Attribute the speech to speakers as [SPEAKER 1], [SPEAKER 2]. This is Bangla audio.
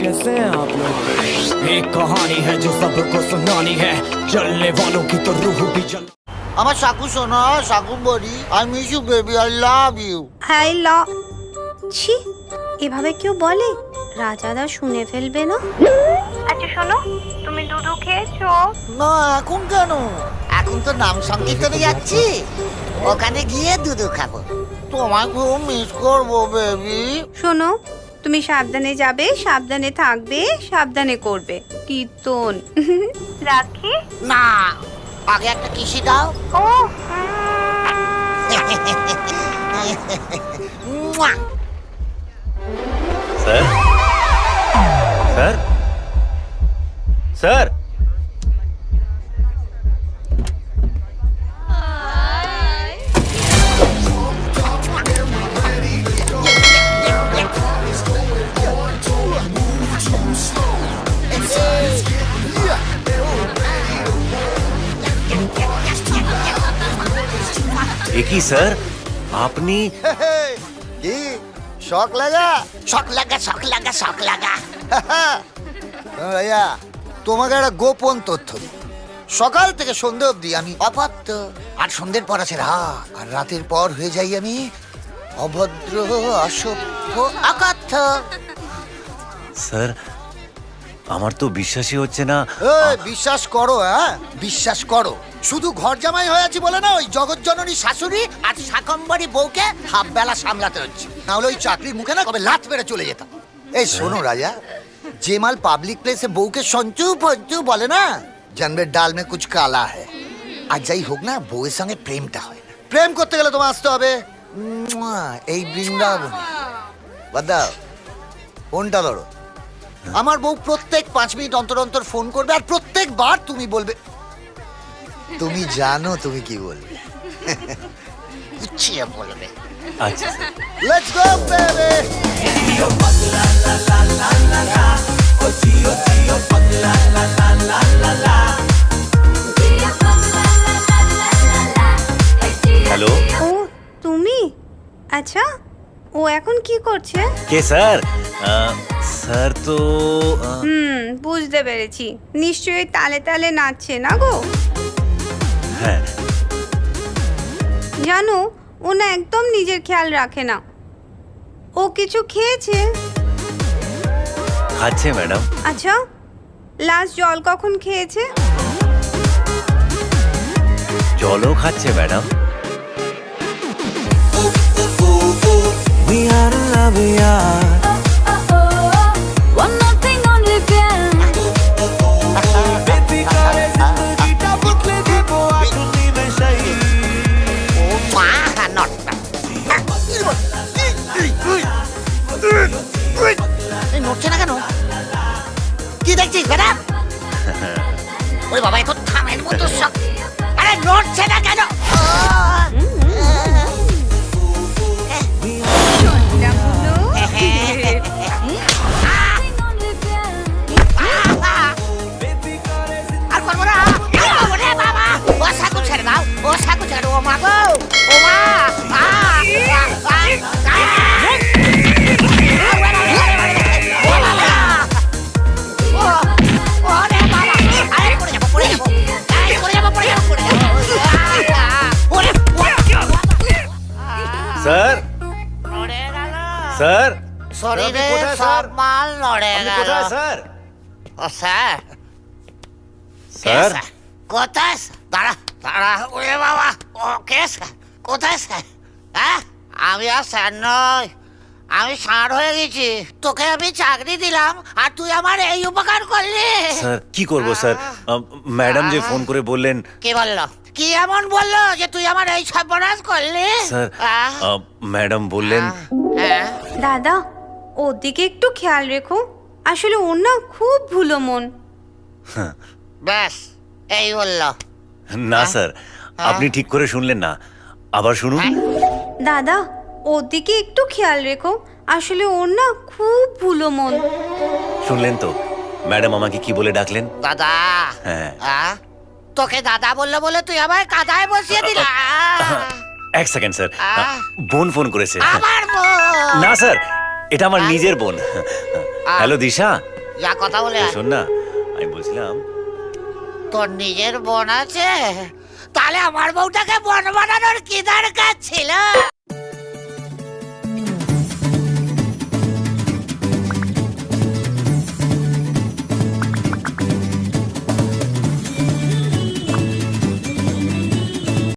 [SPEAKER 1] कैसे हैं आप लोग? एक कहानी है जो सबको सुनानी है, चलने वालों की तो रूह भी जल।
[SPEAKER 2] আমার সাকু শোনো, সাকু বলি, I miss you baby, I love you.
[SPEAKER 3] হাই ল ছি, এভাবে কেউ বলে? রাজাদা শুনে ফেলবে না? আচ্ছা শোনো, তুমি দুধু খেয়েছো?
[SPEAKER 2] না এখন কেন? এখন তো নাম সংকীর্তনে যাচ্ছি, ওখানে গিয়ে দুধ খাবো। তোমায় খুব মিস করবো বেবি।
[SPEAKER 3] শোনো, তুমি সাবধানে যাবে, সাবধানে থাকবে, সাবধানে করবে কীর্তন। রাখি
[SPEAKER 2] না, আগে একটা কিসি দাও।
[SPEAKER 3] ও
[SPEAKER 2] মুয়া।
[SPEAKER 4] सर सर सर एक ही सर आपने
[SPEAKER 2] কি শখ লাগা? শখ লাগা, শখ লাগা, শখ লাগা। ভাইয়া, তোমাকে একটা গোপন তথ্য দিই। সকাল থেকে সন্ধ্যে অবধি আমি অপাত্য, আর সন্ধ্যের পর আছে রাত, আর রাতের পর হয়ে যাই আমি অভদ্র, অসভ্য, অকথ্য।
[SPEAKER 4] স্যার আমার তো বিশ্বাসই হচ্ছে না।
[SPEAKER 2] বিশ্বাস করো, হ্যাঁ বিশ্বাস করো। শুধু ঘর জামাই হয়ে আছি বলে না, ওই জগৎ জননী শাশুড়ি আর শাকম্বরী বউকে হাফ বেলা সামলাতে হচ্ছে, না হলে ওই চাকরির মুখে না কবে লাত মেরে চলে যেতাম। এই শোনো রাজা, যে মাল পাবলিক প্লেসে বউকে সঞ্চু ফঞ্চু বলে না, জানবে ডাল মে কুছ কালা হ্যায়। আর যাই হোক না, বউয়ের সঙ্গে প্রেমটা হয় না। প্রেম করতে গেলে তোমার আসতে হবে এই বৃন্দাবনে। বাদ দাও, ফোনটা ধরো। আমার বউ প্রত্যেক 5 মিনিট অন্তর অন্তর ফোন করবে, আর প্রত্যেকবার তুমি বলবে, তুমি জানো তুমি কি বলবে, গুছিয়ে বলবে।
[SPEAKER 4] আচ্ছা sir
[SPEAKER 2] let's go baby.
[SPEAKER 4] Hello
[SPEAKER 3] ও তুমি? আচ্ছা, ও এখন কি করছে?
[SPEAKER 4] কে স্যার? স্যার তো
[SPEAKER 3] বুঝতে পেরেছি, নিশ্চয়ই তালে তালে নাচছে না গো।
[SPEAKER 4] হ্যাঁ
[SPEAKER 3] জানো, ও না একদম নিজের খেয়াল রাখে না। ও কিছু খেয়েছে?
[SPEAKER 4] খাচ্ছে ম্যাডাম।
[SPEAKER 3] আচ্ছা, লাস্ট জল কখন খেয়েছে?
[SPEAKER 4] জলও খাচ্ছে ম্যাডাম।
[SPEAKER 2] নড়ছে না কেন? কি দেখছিস বেটা? ওরে বাবা, এখন থামের মতো সব। আরে নড়ছে না কেন? আর করবো না, ওরে বাবা, ও সাকু ছেড়ে দাও, ও সাকু ছেড়ে, ও মা গো, ও মা।
[SPEAKER 4] স্যার স্যার
[SPEAKER 2] শরীরে সব মাল নড়ে গেল।
[SPEAKER 4] কোথায় স্যার?
[SPEAKER 2] ও স্যার,
[SPEAKER 4] স্যার
[SPEAKER 2] কোথায়? দাঁড়া দাঁড়া, ওরে বাবা, ও কে স্যার? কোথায় স্যার? হ্যাঁ, আমি আর স্যার নয়, আমি ষাঁড় হয়ে গেছি। তোকে আমি চাকরি দিলাম, আর তুই আমার এই উপকার করলি।
[SPEAKER 4] স্যার কি করব স্যার? ম্যাডাম যে ফোন করে বললেন।
[SPEAKER 2] কি বললো? কি এমন বললো যে তুই আমার এই সর্বনাশ করলি?
[SPEAKER 4] স্যার ম্যাডাম বললেন।
[SPEAKER 3] দাদা, ওর দিকে একটু খেয়াল রেখো, আসলে ওর না খুব ভুলো মন।
[SPEAKER 2] ব্যাস এই বললো?
[SPEAKER 4] না স্যার, আপনি ঠিক করে শুনলেন না, আবার শুনুন।
[SPEAKER 3] দাদা, ওর দিকে একটু খেয়াল রেখো, আসলে ওর না খুব ভুলো মন।
[SPEAKER 4] শুনলেন তো ম্যাডাম আমাকে কি বলে ডাকলেন?
[SPEAKER 2] দাদা।
[SPEAKER 4] হ্যাঁ।
[SPEAKER 2] তোকে দাদা বললো বলে তুই আমায় কাদায় বসিয়ে দিলা?
[SPEAKER 4] এক সেকেন্ড স্যার, বোন ফোন করেছে।
[SPEAKER 2] আমার বোন?
[SPEAKER 4] না স্যার, এটা আমার নিজের বোন। হ্যালো দিশা।
[SPEAKER 2] যা কথা বলে আয়।
[SPEAKER 4] শোন না, আমি বলছিলাম
[SPEAKER 2] তোর নিজের বোন আছে, তাহলে আমার বউটাকে বোন বানানোর কি দরকার ছিল?